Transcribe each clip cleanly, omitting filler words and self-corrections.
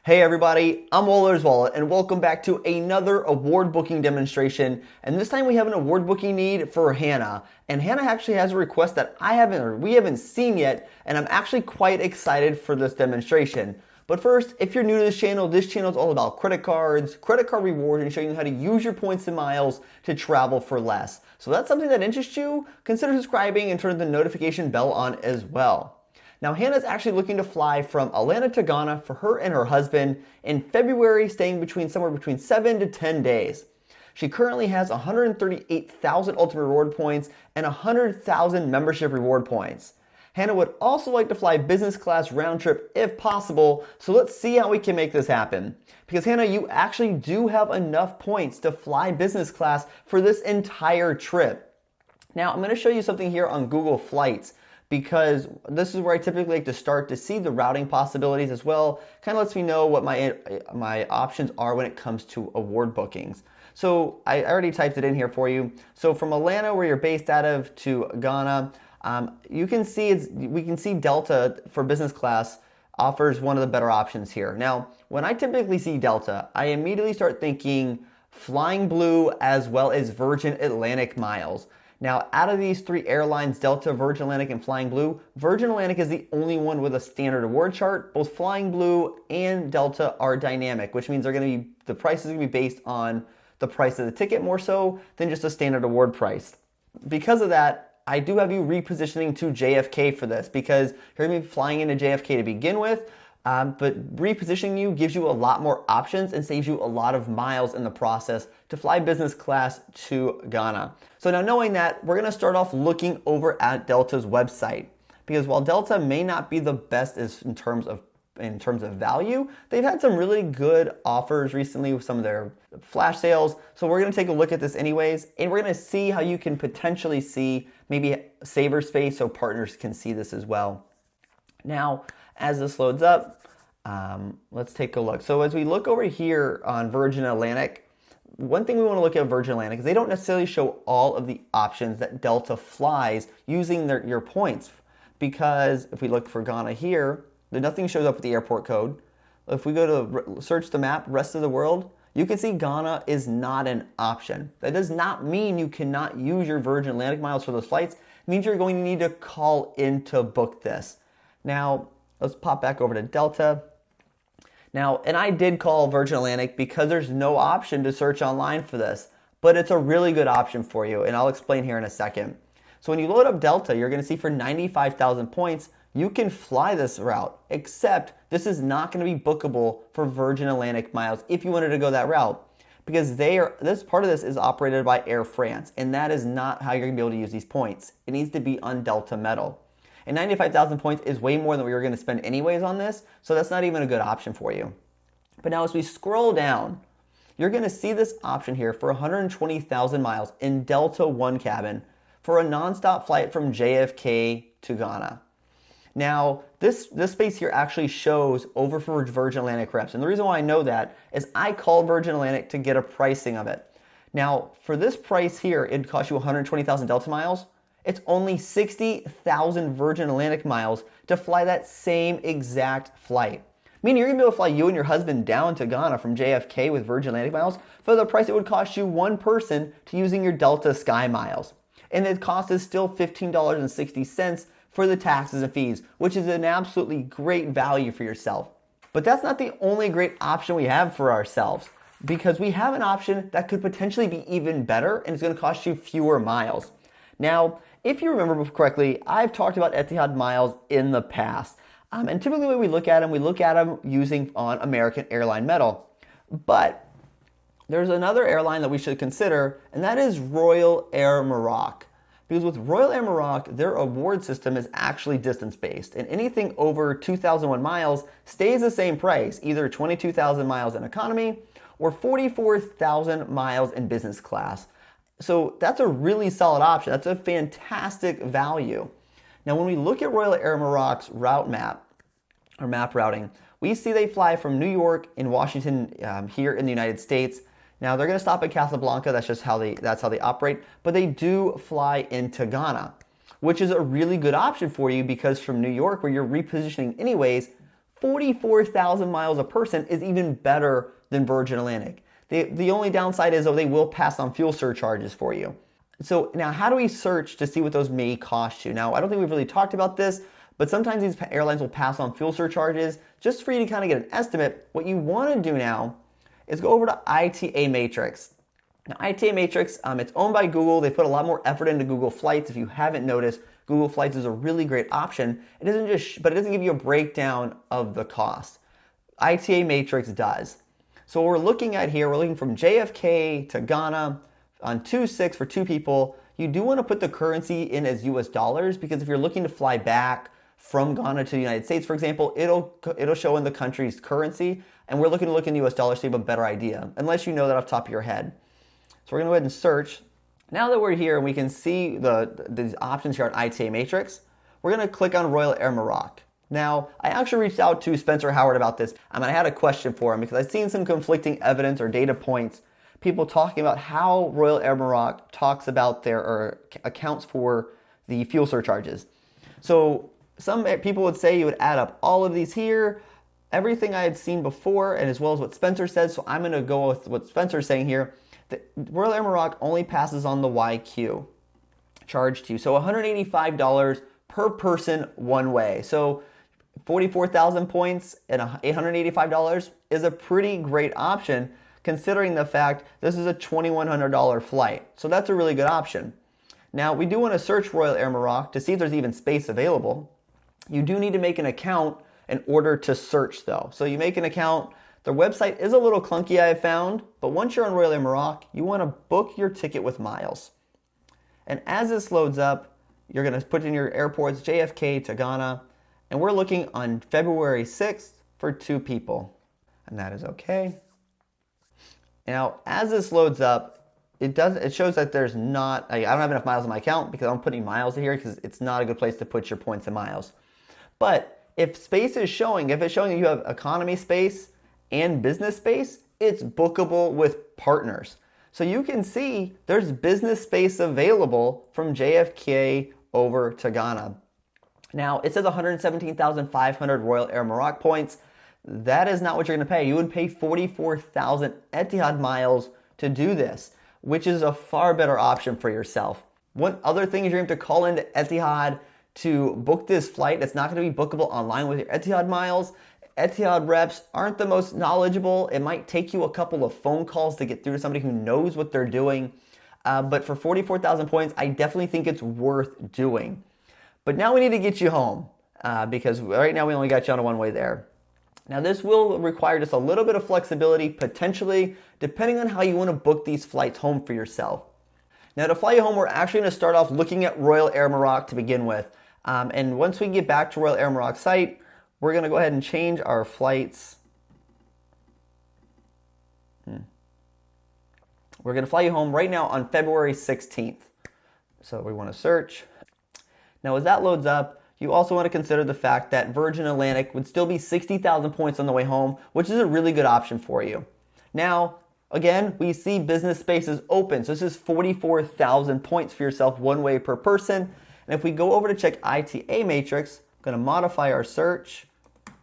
Hey everybody, I'm Waller's Wallet and welcome back to another award booking demonstration. And this time we have an award booking need for Hannah. And Hannah actually has a request that we haven't seen yet, and I'm actually quite excited for this demonstration. But first, if you're new to this channel is all about credit cards, credit card rewards, and showing you how to use your points and miles to travel for less. So if that's something that interests you, consider subscribing and turn the notification bell on as well. Now, Hannah's actually looking to fly from Atlanta to Ghana for her and her husband in February, staying somewhere between 7 to 10 days. She currently has 138,000 ultimate reward points and 100,000 membership reward points. Hannah would also like to fly business class round trip if possible, so let's see how we can make this happen. Because Hannah, you actually do have enough points to fly business class for this entire trip. Now, I'm going to show you something here on Google Flights, because this is where I typically like to start to see the routing possibilities as well. Kind of lets me know what my options are when it comes to award bookings. So I already typed it in here for you. So from Atlanta, where you're based out of, to Ghana, we can see Delta for business class offers one of the better options here. Now, when I typically see Delta, I immediately start thinking Flying Blue as well as Virgin Atlantic miles. Now, out of these three airlines, Delta, Virgin Atlantic, and Flying Blue, Virgin Atlantic is the only one with a standard award chart. Both Flying Blue and Delta are dynamic, which means the price is going to be based on the price of the ticket more so than just a standard award price. Because of that, I do have you repositioning to JFK for this, because you're going to be flying into JFK to begin with. But repositioning you gives you a lot more options and saves you a lot of miles in the process to fly business class to Ghana. So now, knowing that, we're going to start off looking over at Delta's website, because while Delta may not be the best in terms of value, they've had some really good offers recently with some of their flash sales. So we're going to take a look at this anyways, and we're going to see how you can potentially see maybe saver space so partners can see this as well. Now, as this loads up, let's take a look. So as we look over here on Virgin Atlantic, one thing we want to look at Virgin Atlantic is they don't necessarily show all of the options that Delta flies using your points. Because if we look for Ghana here, nothing shows up with the airport code. If we go to search the map, rest of the world, you can see Ghana is not an option. That does not mean you cannot use your Virgin Atlantic miles for those flights. It means you're going to need to call in to book this. Now, let's pop back over to Delta. Now, and I did call Virgin Atlantic because there's no option to search online for this, but it's a really good option for you, and I'll explain here in a second. So when you load up Delta, you're going to see for 95,000 points, you can fly this route, except this is not going to be bookable for Virgin Atlantic miles if you wanted to go that route, because this part of this is operated by Air France, and that is not how you're going to be able to use these points. It needs to be on Delta Metal. And 95,000 points is way more than we were going to spend anyways on this, so that's not even a good option for you. But now as we scroll down, you're going to see this option here for 120,000 miles in Delta One cabin for a nonstop flight from JFK to Ghana. Now, this space here actually shows over for Virgin Atlantic reps, and the reason why I know that is I called Virgin Atlantic to get a pricing of it. Now, for this price here, it'd cost you 120,000 Delta miles. It's only 60,000 Virgin Atlantic miles to fly that same exact flight. Meaning you're going to be able to fly you and your husband down to Ghana from JFK with Virgin Atlantic miles for the price it would cost you one person to using your Delta Sky miles. And the cost is still $15.60 for the taxes and fees, which is an absolutely great value for yourself. But that's not the only great option we have for ourselves, because we have an option that could potentially be even better, and it's going to cost you fewer miles. Now, if you remember correctly, I've talked about Etihad miles in the past. And typically when we look at them using on American Airline Metal. But there's another airline that we should consider, and that is Royal Air Maroc. Because with Royal Air Maroc, their award system is actually distance-based, and anything over 2,001 miles stays the same price, either 22,000 miles in economy or 44,000 miles in business class. So that's a really solid option. That's a fantastic value. Now, when we look at Royal Air Maroc's route map, or map routing, we see they fly from New York and Washington here in the United States. Now, they're going to stop at Casablanca. That's just how they operate. But they do fly into Ghana, which is a really good option for you, because from New York, where you're repositioning anyways, 44,000 miles a person is even better than Virgin Atlantic. The only downside is, they will pass on fuel surcharges for you. So now, how do we search to see what those may cost you? Now, I don't think we've really talked about this, but sometimes these airlines will pass on fuel surcharges. Just for you to kind of get an estimate, what you want to do now is go over to ITA Matrix. Now, ITA Matrix, it's owned by Google. They put a lot more effort into Google Flights. If you haven't noticed, Google Flights is a really great option. But it doesn't give you a breakdown of the cost. ITA Matrix does. So what we're looking at here, we're looking from JFK to Ghana on 2/6 for 2 people. You do want to put the currency in as US dollars, because if you're looking to fly back from Ghana to the United States, for example, it'll show in the country's currency, and we're looking to look in US dollars to have a better idea, unless you know that off the top of your head. So we're going to go ahead and search. Now that we're here and we can see these options here on ITA Matrix, we're going to click on Royal Air Maroc. Now, I actually reached out to Spencer Howard about this, and I had a question for him because I've seen some conflicting evidence or data points, people talking about how Royal Air Maroc talks about or accounts for the fuel surcharges. So some people would say you would add up all of these here, everything I had seen before, and as well as what Spencer said. So I'm going to go with what Spencer's saying here. The Royal Air Maroc only passes on the YQ charge to you. So $185 per person one way. So 44,000 points and $885 is a pretty great option, considering the fact this is a $2,100 flight. So that's a really good option. Now, we do want to search Royal Air Maroc to see if there's even space available. You do need to make an account in order to search, though. So you make an account. Their website is a little clunky, I have found, but once you're on Royal Air Maroc, you want to book your ticket with miles. And as this loads up, you're going to put in your airports, JFK to Ghana, and we're looking on February 6th for 2 people. And that is okay. Now, as this loads up, it shows that there's not, I don't have enough miles in my account because I'm putting miles here because it's not a good place to put your points in miles. But if space is showing, if it's showing that you have economy space and business space, it's bookable with partners. So you can see there's business space available from JFK over to Ghana. Now, it says 117,500 Royal Air Maroc points. That is not what you're going to pay. You would pay 44,000 Etihad miles to do this, which is a far better option for yourself. One other thing is you're going to have to call into Etihad to book this flight. It's not going to be bookable online with your Etihad miles. Etihad reps aren't the most knowledgeable. It might take you a couple of phone calls to get through to somebody who knows what they're doing. But for 44,000 points, I definitely think it's worth doing. But now we need to get you home because right now we only got you on a one-way there. Now this will require just a little bit of flexibility, potentially, depending on how you want to book these flights home for yourself. Now to fly you home, we're actually going to start off looking at Royal Air Maroc to begin with. And once we get back to Royal Air Maroc site, we're going to go ahead and change our flights. We're going to fly you home right now on February 16th. So we want to search. Now as that loads up, you also want to consider the fact that Virgin Atlantic would still be 60,000 points on the way home, which is a really good option for you. Now, again, we see business spaces open. So this is 44,000 points for yourself one way per person. And if we go over to check ITA Matrix, I'm going to modify our search. I'm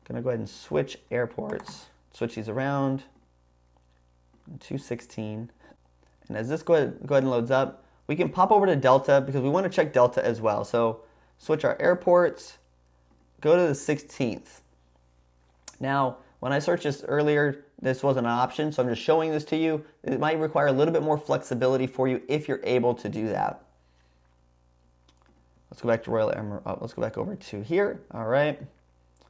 going to go ahead and switch airports, switch these around. 216. And as this go ahead and loads up, we can pop over to Delta because we want to check Delta as well. So switch our airports, go to the 16th. Now, when I searched this earlier, this wasn't an option, so I'm just showing this to you. It might require a little bit more flexibility for you if you're able to do that. Let's go back to Royal Air Maroc. Let's go back over to here. All right.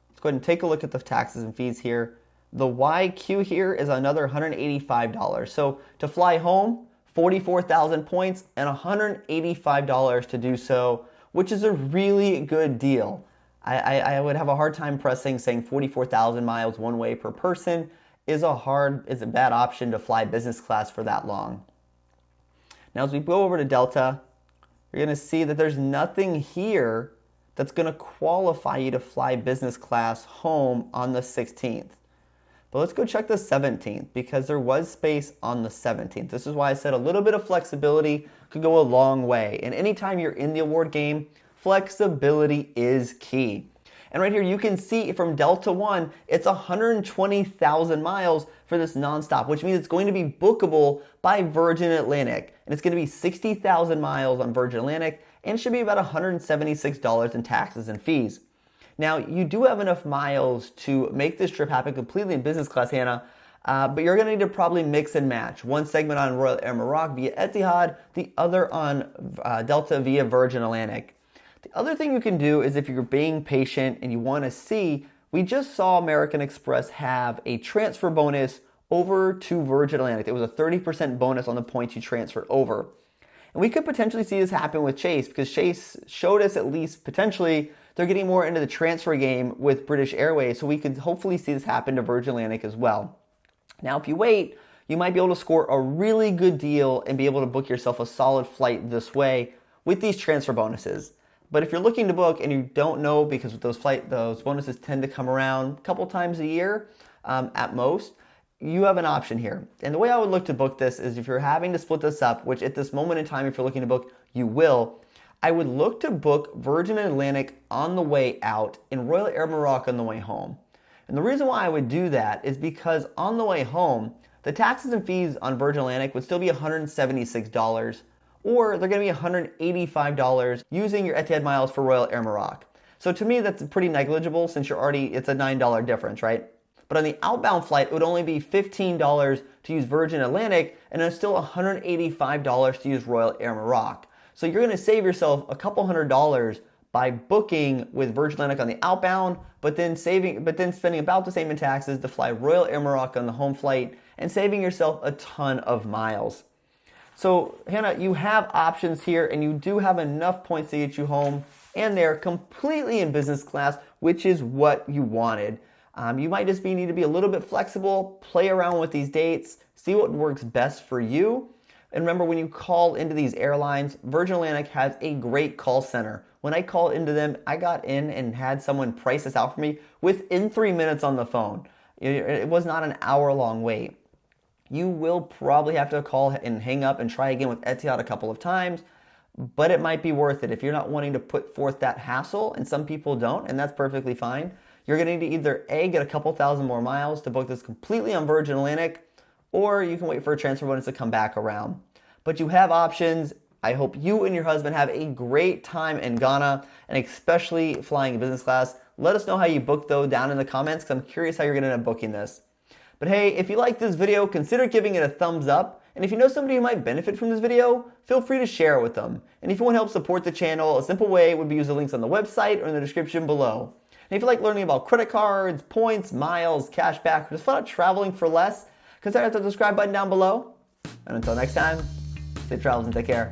Let's go ahead and take a look at the taxes and fees here. The YQ here is another $185. So to fly home, 44,000 points and $185 to do so, which is a really good deal. I would have a hard time saying 44,000 miles one way per person is a bad option to fly business class for that long. Now as we go over to Delta, you're going to see that there's nothing here that's going to qualify you to fly business class home on the 16th. But let's go check the 17th because there was space on the 17th. This is why I said a little bit of flexibility could go a long way. And anytime you're in the award game, flexibility is key. And right here, you can see from Delta One, it's 120,000 miles for this nonstop, which means it's going to be bookable by Virgin Atlantic. And it's going to be 60,000 miles on Virgin Atlantic, and it should be about $176 in taxes and fees. Now, you do have enough miles to make this trip happen completely in business class, Hannah, but you're going to need to probably mix and match. One segment on Royal Air Maroc via Etihad, the other on Delta via Virgin Atlantic. The other thing you can do is if you're being patient and you want to see, we just saw American Express have a transfer bonus over to Virgin Atlantic. It was a 30% bonus on the points you transferred over. And we could potentially see this happen with Chase, because Chase showed us at least potentially they're getting more into the transfer game with British Airways, so we could hopefully see this happen to Virgin Atlantic as well. Now, if you wait, you might be able to score a really good deal and be able to book yourself a solid flight this way with these transfer bonuses. But if you're looking to book and you don't know, because those bonuses tend to come around a couple times a year at most, you have an option here. And the way I would look to book this is if you're having to split this up, which at this moment in time, if you're looking to book, you will, I would look to book Virgin Atlantic on the way out and Royal Air Maroc on the way home. And the reason why I would do that is because on the way home, the taxes and fees on Virgin Atlantic would still be $176, or they're going to be $185 using your Etihad miles for Royal Air Maroc. So to me, that's pretty negligible since it's a $9 difference, right? But on the outbound flight, it would only be $15 to use Virgin Atlantic, and it's still $185 to use Royal Air Maroc. So you're going to save yourself a couple $100 by booking with Virgin Atlantic on the outbound, but then spending about the same in taxes to fly Royal Air Maroc on the home flight and saving yourself a ton of miles. So Hannah, you have options here, and you do have enough points to get you home, and they're completely in business class, which is what you wanted. You might just need to be a little bit flexible, play around with these dates, see what works best for you. And remember, when you call into these airlines, Virgin Atlantic has a great call center. When I called into them, I got in and had someone price this out for me within 3 minutes on the phone. It was not an hour-long wait. You will probably have to call and hang up and try again with Etihad a couple of times, but it might be worth it if you're not wanting to put forth that hassle, and some people don't, and that's perfectly fine. You're going to need to either A, get a couple thousand more miles to book this completely on Virgin Atlantic, or you can wait for a transfer bonus to come back around. But you have options. I hope you and your husband have a great time in Ghana, and especially flying in business class. Let us know how you booked though down in the comments, because I'm curious how you're going to end up booking this. But hey, if you like this video, consider giving it a thumbs up. And if you know somebody who might benefit from this video, feel free to share it with them. And if you want to help support the channel, a simple way would be use the links on the website or in the description below. And if you like learning about credit cards, points, miles, cash back, or just fun out traveling for less, consider the subscribe button down below. And until next time, safe travels and take care.